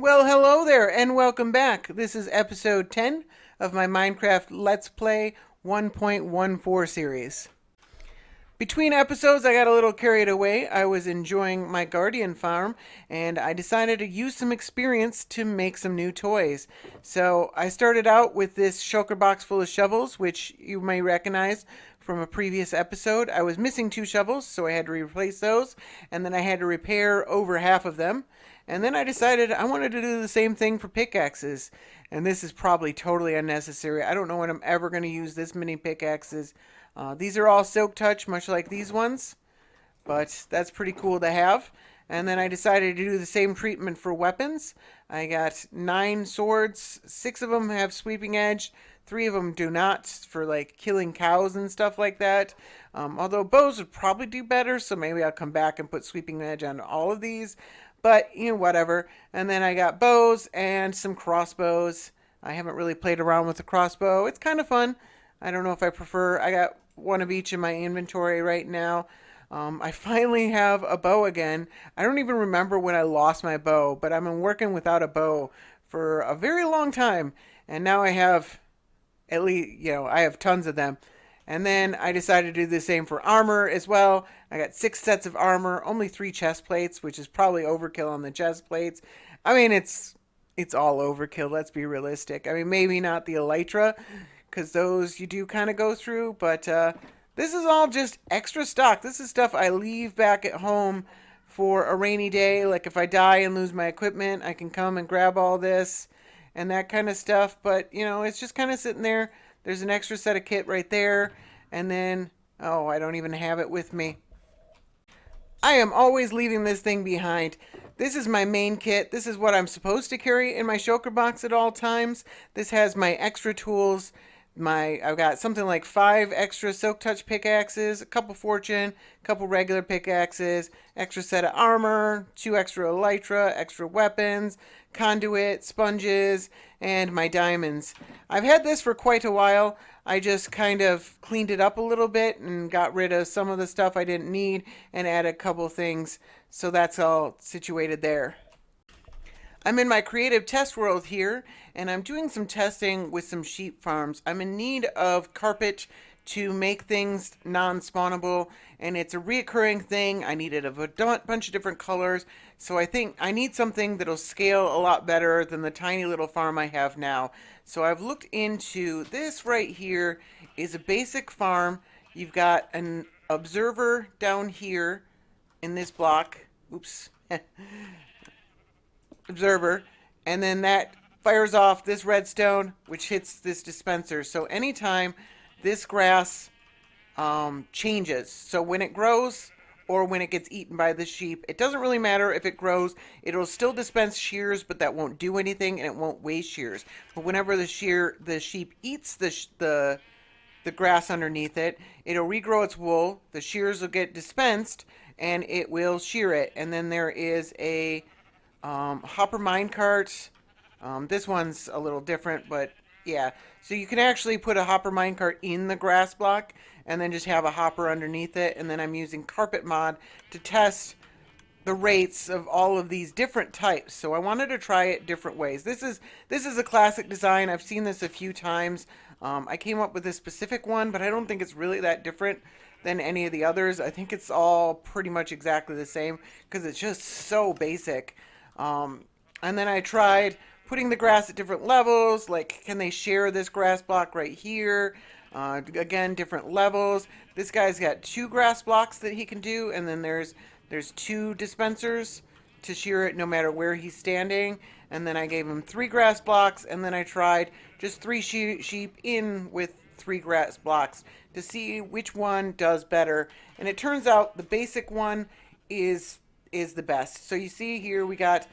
Well, hello there, and welcome back. This is episode 10 of my Minecraft Let's Play 1.14 series. Between episodes, I got a little carried away. I was enjoying my Guardian farm, and I decided to use some experience to make some new toys. So I started out with this shulker box full of shovels, which you may recognize from a previous episode. I was missing 2 shovels, so I had to replace those, and then I had to repair over half of them. And then I decided I wanted to do the same thing for pickaxes. And this is probably totally unnecessary. I don't know when I'm ever going to use this many pickaxes. These are all silk touch, much like these ones. But that's pretty cool to have. And then I decided to do the same treatment for weapons. I got 9 swords. 6 of them have sweeping edge. 3 of them do not, for like killing cows and stuff like that. Although bows would probably do better, so maybe I'll come back and put sweeping edge on all of these. But, whatever. And then I got bows and some crossbows. I haven't really played around with the crossbow. It's kind of fun. I don't know if I prefer. I got one of each in my inventory right now. I finally have a bow again. I don't even remember when I lost my bow, but I've been working without a bow for a very long time. And now I have, at least, I have tons of them. And then I decided to do the same for armor as well. I got 6 sets of armor, only 3 chest plates, which is probably overkill on the chest plates. I mean, it's all overkill, let's be realistic. I mean, maybe not the elytra, because those you do kind of go through, but this is all just extra stock. This is stuff I leave back at home for a rainy day. Like if I die and lose my equipment, I can come and grab all this and that kind of stuff. But, it's just kind of sitting there. There's an extra set of kit right there. And then, oh, I don't even have it with me. I am always leaving this thing behind. This is my main kit. This is what I'm supposed to carry in my shulker box at all times. This has my extra tools. I've got something like 5 extra silk touch pickaxes, a couple fortune, a couple regular pickaxes, extra set of armor, 2 extra elytra, extra weapons, conduit, sponges, and my diamonds. I've had this for quite a while. I just kind of cleaned it up a little bit and got rid of some of the stuff I didn't need and added a couple things. So that's all situated there. I'm in my creative test world here, and I'm doing some testing with some sheep farms. I'm in need of carpet to make things non-spawnable, and it's a reoccurring thing. I needed a bunch of different colors, so I think I need something that'll scale a lot better than the tiny little farm I have now. So I've looked into this right here is a basic farm. You've got an observer down here in this block. Oops. Observer, and then that fires off this redstone, which hits this dispenser. So anytime this grass changes, so when it grows or when it gets eaten by the sheep, it doesn't really matter if it grows. It'll still dispense shears, but that won't do anything, and it won't waste shears. But whenever the sheep eats the grass underneath it, it'll regrow its wool. The shears will get dispensed, and it will shear it. And then there is a hopper minecart. This one's a little different, but yeah. So you can actually put a hopper minecart in the grass block and then just have a hopper underneath it. And then I'm using carpet mod to test the rates of all of these different types. So I wanted to try it different ways. This is a classic design. I've seen this a few times. I came up with this specific one, but I don't think it's really that different than any of the others. I think it's all pretty much exactly the same because it's just so basic. And then I tried putting the grass at different levels, like can they share this grass block right here? Again, different levels. This guy's got 2 grass blocks that he can do, and then there's 2 dispensers to shear it no matter where he's standing. And then I gave him 3 grass blocks, and then I tried just 3 sheep in with 3 grass blocks to see which one does better. And it turns out the basic one is the best. So you see here we got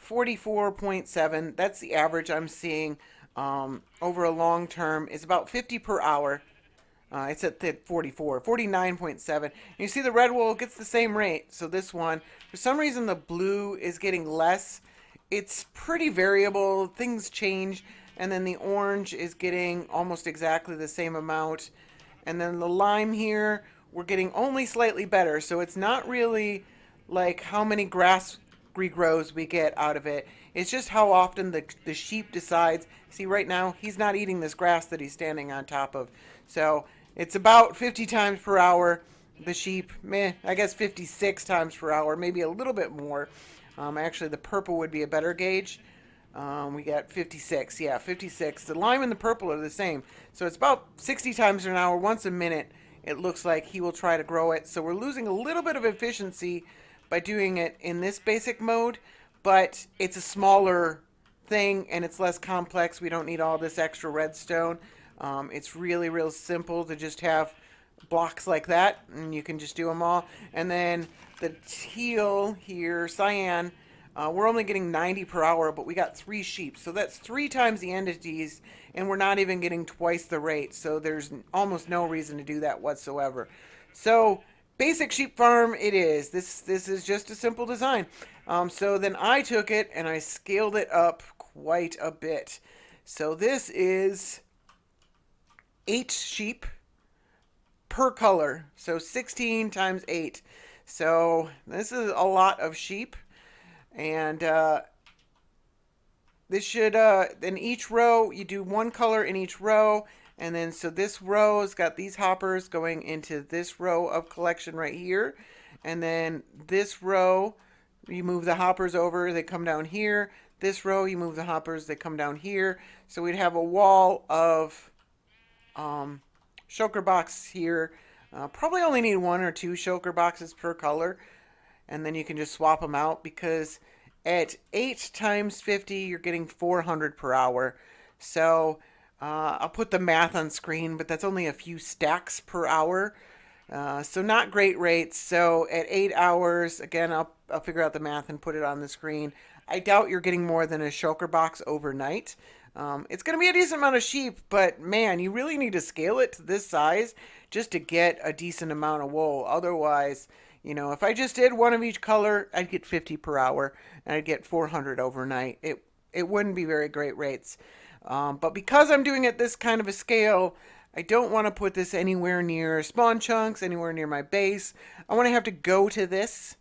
44.7. That's the average I'm seeing over a long term. Is about 50 per hour. It's at the 49.7. You see the red wool gets the same rate. So this one, for some reason the blue is getting less. It's pretty variable. Things change. And then the orange is getting almost exactly the same amount. And then the lime here, we're getting only slightly better. So it's not really like how many grass regrows we get out of it. It's just how often the sheep decides. See, right now, he's not eating this grass that he's standing on top of. So it's about 50 times per hour. The sheep, I guess 56 times per hour, maybe a little bit more. Actually, the purple would be a better gauge. We got 56. Yeah, 56. The lime and the purple are the same. So it's about 60 times an hour, once a minute. It looks like he will try to grow it. So we're losing a little bit of efficiency by doing it in this basic mode, but it's a smaller thing and it's less complex. We don't need all this extra redstone. It's really real simple to just have blocks like that, and you can just do them all. And then the teal here, cyan, we're only getting 90 per hour, but we got 3 sheep. So that's 3 times the entities, and we're not even getting twice the rate. So there's almost no reason to do that whatsoever. So basic sheep farm it is. This is just a simple design. So then I took it and I scaled it up quite a bit. So this is 8 sheep per color. So 16 times 8. So this is a lot of sheep. And this should, in each row, you do 1 color in each row. And then, so this row's got these hoppers going into this row of collection right here. And then this row, you move the hoppers over, they come down here. This row, you move the hoppers, they come down here. So we'd have a wall of shulker box here. Probably only need 1 or 2 shulker boxes per color. And then you can just swap them out, because at 8 times 50, you're getting 400 per hour. So I'll put the math on screen, but that's only a few stacks per hour. So not great rates. So at 8 hours, again, I'll figure out the math and put it on the screen. I doubt you're getting more than a shulker box overnight. It's going to be a decent amount of sheep, but man, you really need to scale it to this size just to get a decent amount of wool. Otherwise, you know, if I just did 1 of each color, I'd get 50 per hour, and I'd get 400 overnight. It wouldn't be very great rates. But because I'm doing it this kind of a scale, I don't want to put this anywhere near spawn chunks, anywhere near my base. I want to have to go to this,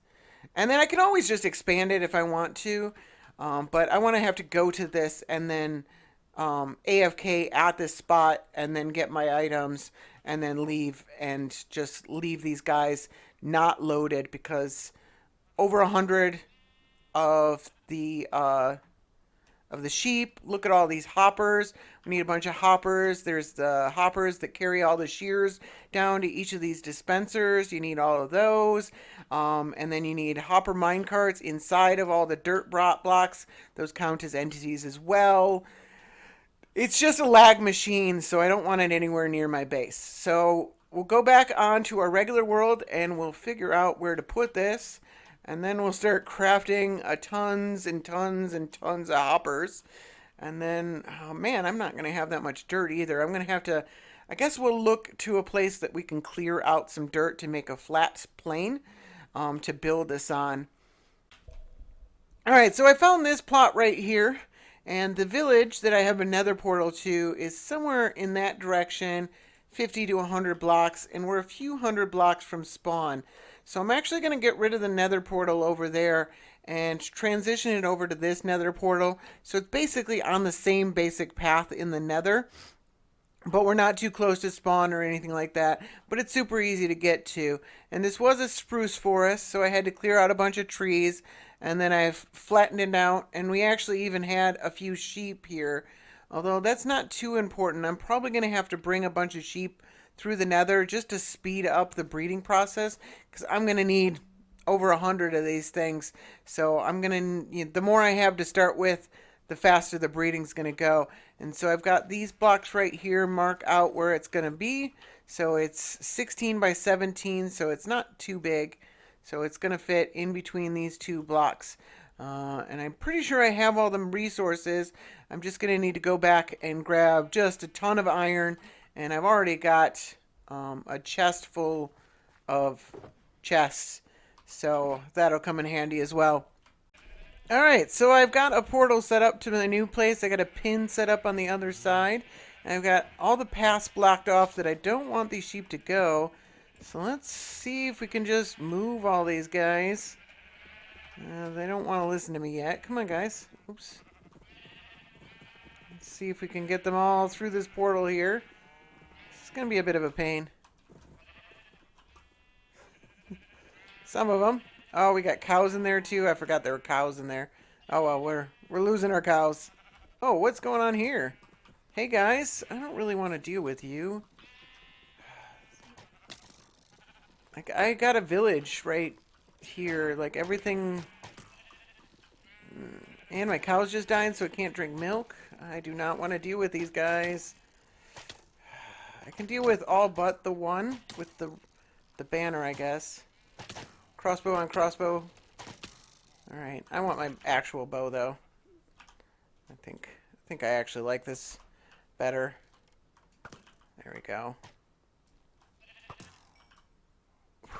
and then I can always just expand it if I want to. But I want to have to go to this and then AFK at this spot and then get my items and then leave, and just leave these guys not loaded, because over 100 of the sheep. Look at all these hoppers. We need a bunch of hoppers. There's the hoppers that carry all the shears down to each of these dispensers. You need all of those. And then you need hopper minecarts inside of all the dirt blocks. Those count as entities as well. It's just a lag machine, so I don't want it anywhere near my base. So we'll go back on to our regular world and we'll figure out where to put this. And then we'll start crafting tons and tons and tons of hoppers. And then, oh man, I'm not going to have that much dirt either. I'm going to have to, I guess we'll look to a place that we can clear out some dirt to make a flat plane to build this on. Alright, so I found this plot right here. And the village that I have a nether portal to is somewhere in that direction, 50 to 100 blocks. And we're a few hundred blocks from spawn. So I'm actually going to get rid of the nether portal over there and transition it over to this nether portal. So it's basically on the same basic path in the nether, but we're not too close to spawn or anything like that. But it's super easy to get to. And this was a spruce forest, so I had to clear out a bunch of trees. And then I've flattened it out. And we actually even had a few sheep here. Although that's not too important. I'm probably going to have to bring a bunch of sheep through the nether just to speed up the breeding process, because I'm going to need over 100 of these things. So I'm going to, the more I have to start with, the faster the breeding's going to go. And so I've got these blocks right here mark out where it's going to be. So it's 16 by 17, so it's not too big. So it's going to fit in between these 2 blocks. And I'm pretty sure I have all the resources. I'm just going to need to go back and grab just a ton of iron. And I've already got a chest full of chests. So that'll come in handy as well. Alright, so I've got a portal set up to my new place. I got a pin set up on the other side. And I've got all the paths blocked off that I don't want these sheep to go. So let's see if we can just move all these guys. They don't want to listen to me yet. Come on, guys. Oops. Let's see if we can get them all through this portal here. This is going to be a bit of a pain. Some of them. Oh, we got cows in there too. I forgot there were cows in there. Oh well, we're losing our cows. Oh, what's going on here? Hey guys, I don't really want to deal with you. Like, I got a village right here. Like, everything... And my cow's just dying, so it can't drink milk. I do not want to deal with these guys. I can deal with all but the one with the banner, I guess. Crossbow on crossbow. Alright, I want my actual bow, though. I think I actually like this better. There we go.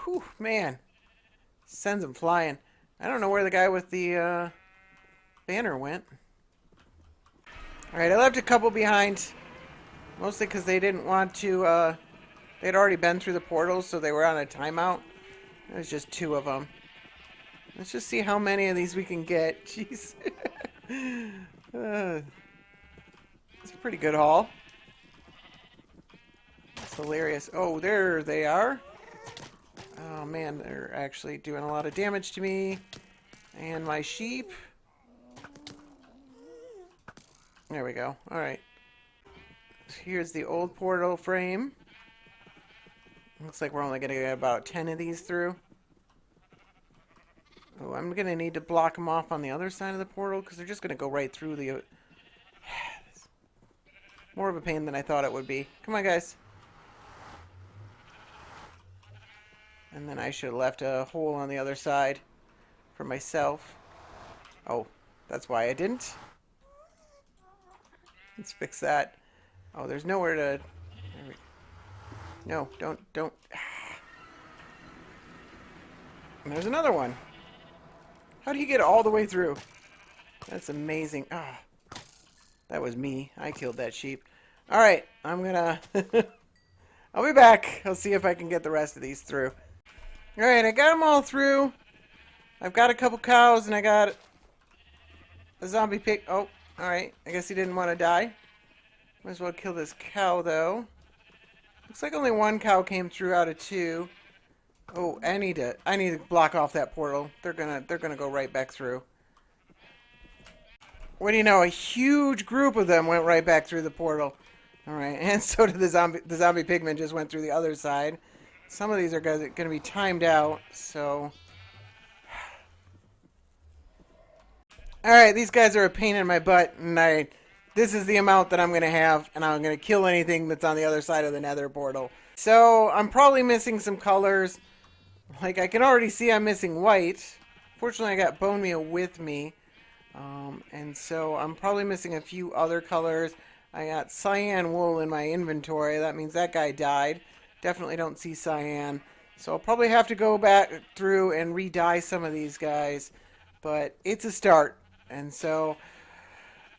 Whew, man. Sends them flying. I don't know where the guy with the banner went. Alright, I left a couple behind. Mostly because they didn't want to, they'd already been through the portals, so they were on a timeout. There's just 2 of them. Let's just see how many of these we can get. Jeez. It's a pretty good haul. It's hilarious. Oh, there they are. Oh man, they're actually doing a lot of damage to me. And my sheep. There we go. Alright. Here's the old portal frame. Looks like we're only going to get about 10 of these through. Oh, I'm going to need to block them off on the other side of the portal because they're just going to go right through the... More of a pain than I thought it would be. Come on, guys. And then I should have left a hole on the other side for myself. Oh, that's why I didn't. Let's fix that. Oh, there's nowhere to... No, don't... And there's another one. How do you get all the way through? That's amazing. Ah, that was me. I killed that sheep. Alright, I'm gonna... I'll be back. I'll see if I can get the rest of these through. Alright, I got them all through. I've got a couple cows and I got a zombie pig. Oh, alright. I guess he didn't want to die. Might as well kill this cow, though. Looks like only 1 cow came through out of 2. Oh, I need to block off that portal. They're gonna go right back through. What do you know? A huge group of them went right back through the portal. All right, and so did the zombie pigman just went through the other side. Some of these are going to be timed out, so. All right, these guys are a pain in my butt, and this is the amount that I'm going to have, and I'm going to kill anything that's on the other side of the nether portal. So I'm probably missing some colors. Like, I can already see I'm missing white. Fortunately, I got bone meal with me. And so I'm probably missing a few other colors. I got cyan wool in my inventory. That means that guy died. Definitely don't see cyan. So I'll probably have to go back through and re-dye some of these guys. But it's a start. And so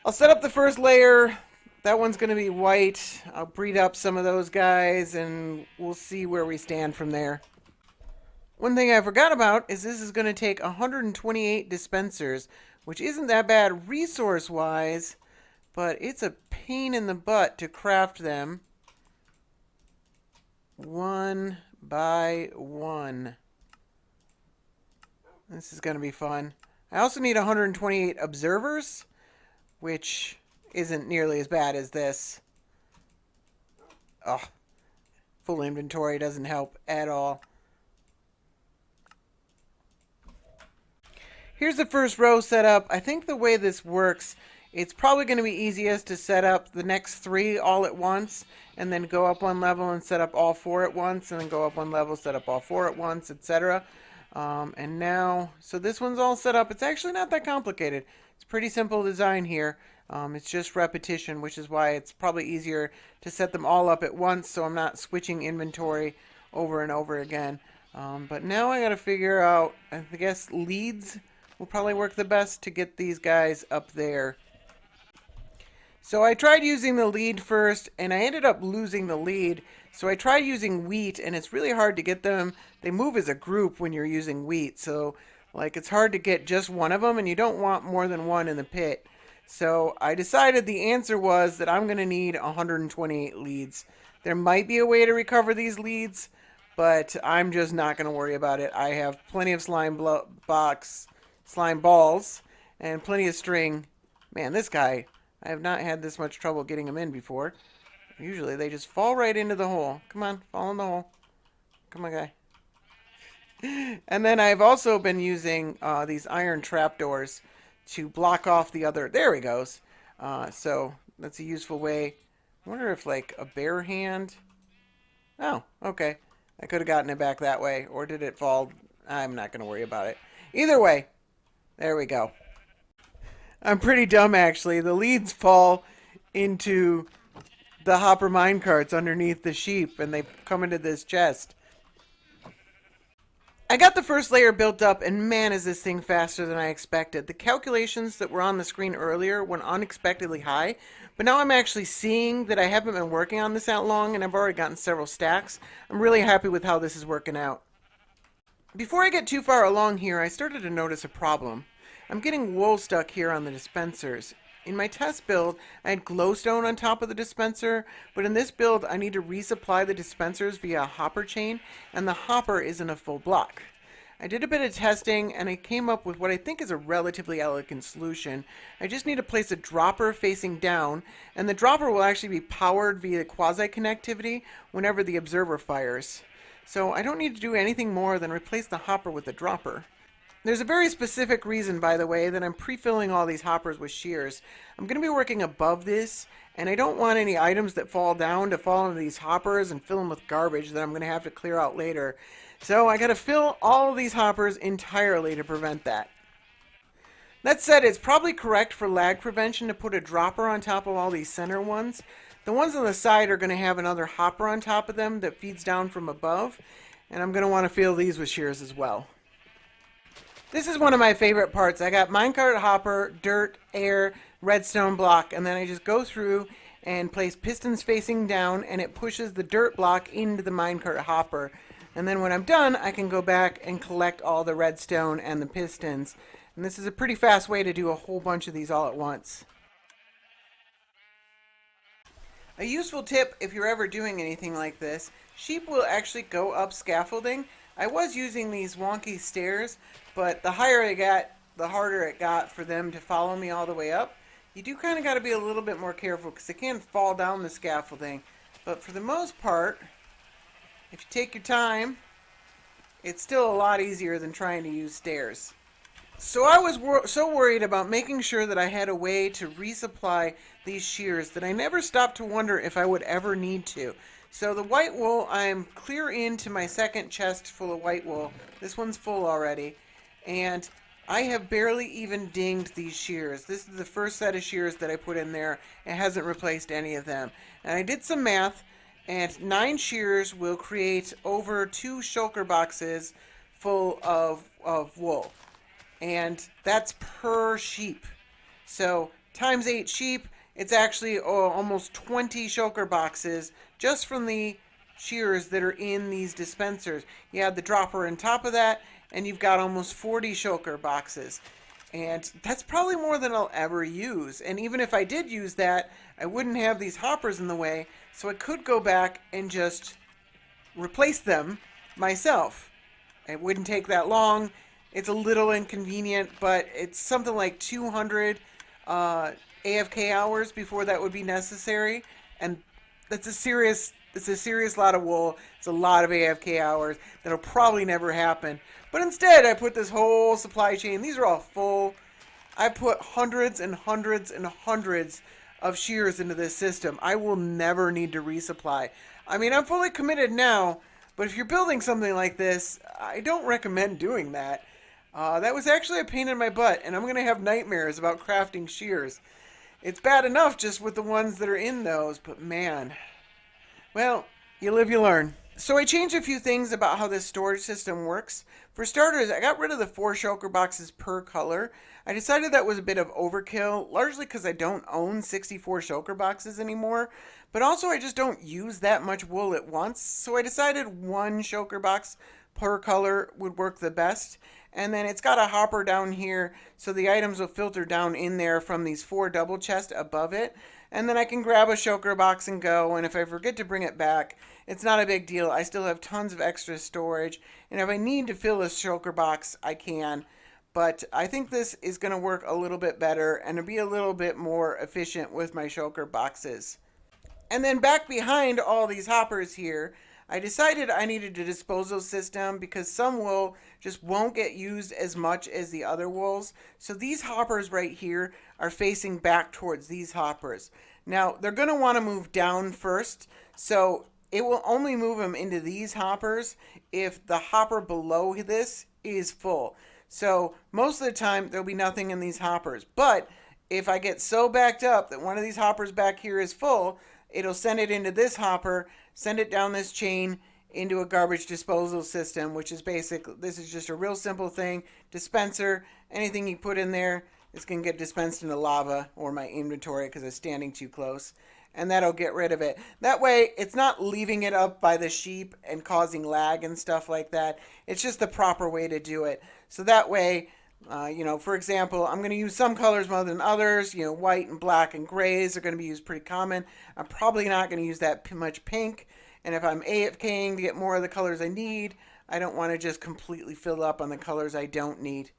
I'll set up the first layer. That one's going to be white. I'll breed up some of those guys and we'll see where we stand from there. One thing I forgot about is this is going to take 128 dispensers, which isn't that bad resource-wise, but it's a pain in the butt to craft them one by one. This is going to be fun. I also need 128 observers, which isn't nearly as bad as this. Oh, full inventory doesn't help at all. Here's the first row set up. I think the way this works, it's probably going to be easiest to set up the next 3 all at once, and then go up 1 level and set up all 4 at once, and then go up 1 level, set up all 4 at once, etc. And now, so this one's all set up. It's actually not that complicated. It's pretty simple design here. It's just repetition, which is why it's probably easier to set them all up at once, so I'm not switching inventory over and over again. But now I got to figure out, I guess leads will probably work the best to get these guys up there. So I tried using the lead first, and I ended up losing the lead. So I tried using wheat, and it's really hard to get them. They move as a group when you're using wheat. So Like, it's hard to get just one of them, and you don't want more than one in the pit. So I decided the answer was that I'm going to need 128 leads. There might be a way to recover these leads, but I'm just not going to worry about it. I have plenty of slime balls, and plenty of string. Man, this guy, I have not had this much trouble getting him in before. Usually they just fall right into the hole. Come on, fall in the hole. Come on, guy. And then I've also been using these iron trapdoors to block off the other. There he goes. So that's a useful way. I wonder if like a bare hand. Oh, okay. I could have gotten it back that way, or did it fall? I'm not going to worry about it. Either way, there we go. I'm pretty dumb actually. The leads fall into the hopper mine carts underneath the sheep, and they come into this chest. I got the first layer built up, and man, is this thing faster than I expected. The calculations that were on the screen earlier went unexpectedly high, but now I'm actually seeing that I haven't been working on this that long, and I've already gotten several stacks. I'm really happy with how this is working out. Before I get too far along here, I started to notice a problem. I'm getting wool stuck here on the dispensers. In my test build, I had glowstone on top of the dispenser, but in this build, I need to resupply the dispensers via a hopper chain, and the hopper isn't a full block. I did a bit of testing, and I came up with what I think is a relatively elegant solution. I just need to place a dropper facing down, and the dropper will actually be powered via quasi-connectivity whenever the observer fires. So I don't need to do anything more than replace the hopper with the dropper. There's a very specific reason, by the way, that I'm pre-filling all these hoppers with shears. I'm going to be working above this, and I don't want any items that fall down to fall into these hoppers and fill them with garbage that I'm going to have to clear out later. So I got to fill all of these hoppers entirely to prevent that. That said, it's probably correct for lag prevention to put a dropper on top of all these center ones. The ones on the side are going to have another hopper on top of them that feeds down from above, and I'm going to want to fill these with shears as well. This is one of my favorite parts. I got minecart hopper, dirt, air, redstone block, and then I just go through and place pistons facing down, and it pushes the dirt block into the minecart hopper. And then when I'm done, I can go back and collect all the redstone and the pistons. And this is a pretty fast way to do a whole bunch of these all at once. A useful tip if you're ever doing anything like this, sheep will actually go up scaffolding. I was using these wonky stairs, but the higher I got, the harder it got for them to follow me all the way up. You do kind of got to be a little bit more careful because they can fall down the scaffolding. But for the most part, if you take your time, it's still a lot easier than trying to use stairs. So I was so worried about making sure that I had a way to resupply these shears that I never stopped to wonder if I would ever need to. So the white wool, I'm clear into my second chest full of white wool. This one's full already. And I have barely even dinged these shears. This is the first set of shears that I put in there. It hasn't replaced any of them. And I did some math, and 9 shears will create over 2 shulker boxes full of wool. And that's per sheep. So times 8 sheep, it's actually almost 20 shulker boxes just from the shears that are in these dispensers. You add the dropper on top of that, and you've got almost 40 shulker boxes. And that's probably more than I'll ever use. And even if I did use that, I wouldn't have these hoppers in the way, so I could go back and just replace them myself. It wouldn't take that long. It's a little inconvenient, but it's something like 200 AFK hours before that would be necessary. And it's a serious lot of wool. It's a lot of AFK hours. That'll probably never happen. But instead, I put this whole supply chain. These are all full. I put hundreds and hundreds and hundreds of shears into this system. I will never need to resupply. I mean, I'm fully committed now, but if you're building something like this, I don't recommend doing that. That was actually a pain in my butt, and I'm going to have nightmares about crafting shears. It's bad enough just with the ones that are in those, but man. Well, you live, you learn. So I changed a few things about how this storage system works. For starters, I got rid of the 4 shulker boxes per color. I decided that was a bit of overkill, largely because I don't own 64 shulker boxes anymore, but also I just don't use that much wool at once, so I decided 1 shulker box per color would work the best. And then it's got a hopper down here, so the items will filter down in there from these 4 double chests above it. And then I can grab a shulker box and go, and if I forget to bring it back, it's not a big deal. I still have tons of extra storage, and if I need to fill a shulker box, I can. But I think this is going to work a little bit better and be a little bit more efficient with my shulker boxes. And then back behind all these hoppers here, I decided I needed a disposal system because some wool just won't get used as much as the other wools. So these hoppers right here are facing back towards these hoppers. Now they're going to want to move down first, so it will only move them into these hoppers if the hopper below this is full. So most of the time there'll be nothing in these hoppers. But if I get so backed up that one of these hoppers back here is full, it'll send it into this hopper, send it down this chain into a garbage disposal system, which is this is just a real simple thing. Dispenser, anything you put in there is going to get dispensed into lava or my inventory because it's standing too close. And that'll get rid of it. That way, it's not leaving it up by the sheep and causing lag and stuff like that. It's just the proper way to do it. So that way, for example, I'm going to use some colors more than others. White and black and grays are going to be used pretty common. I'm probably not going to use that much pink. And if I'm AFKing to get more of the colors I need, I don't want to just completely fill up on the colors I don't need.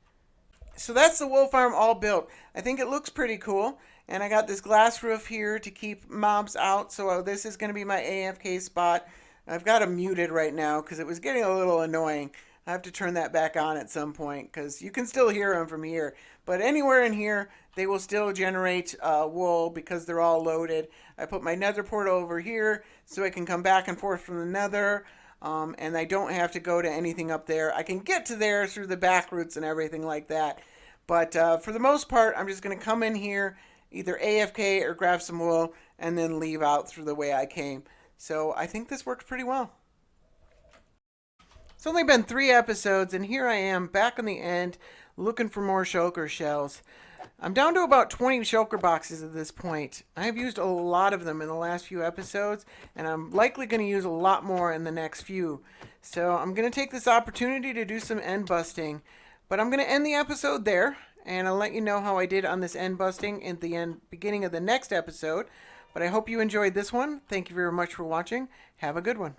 So that's the wool farm all built. I think it looks pretty cool. And I got this glass roof here to keep mobs out. So this is going to be my AFK spot. I've got them muted right now because it was getting a little annoying. I have to turn that back on at some point because you can still hear them from here. But anywhere in here, they will still generate wool because they're all loaded. I put my nether portal over here so I can come back and forth from the nether. And I don't have to go to anything up there. I can get to there through the back routes and everything like that. But for the most part, I'm just going to come in here, either AFK or grab some wool, and then leave out through the way I came. So I think this worked pretty well. It's only been 3 episodes, and here I am back on the end looking for more shulker shells. I'm down to about 20 shulker boxes at this point. I've used a lot of them in the last few episodes, and I'm likely going to use a lot more in the next few. So I'm going to take this opportunity to do some end busting. But I'm going to end the episode there, and I'll let you know how I did on this end busting at the beginning of the next episode. But I hope you enjoyed this one. Thank you very much for watching. Have a good one.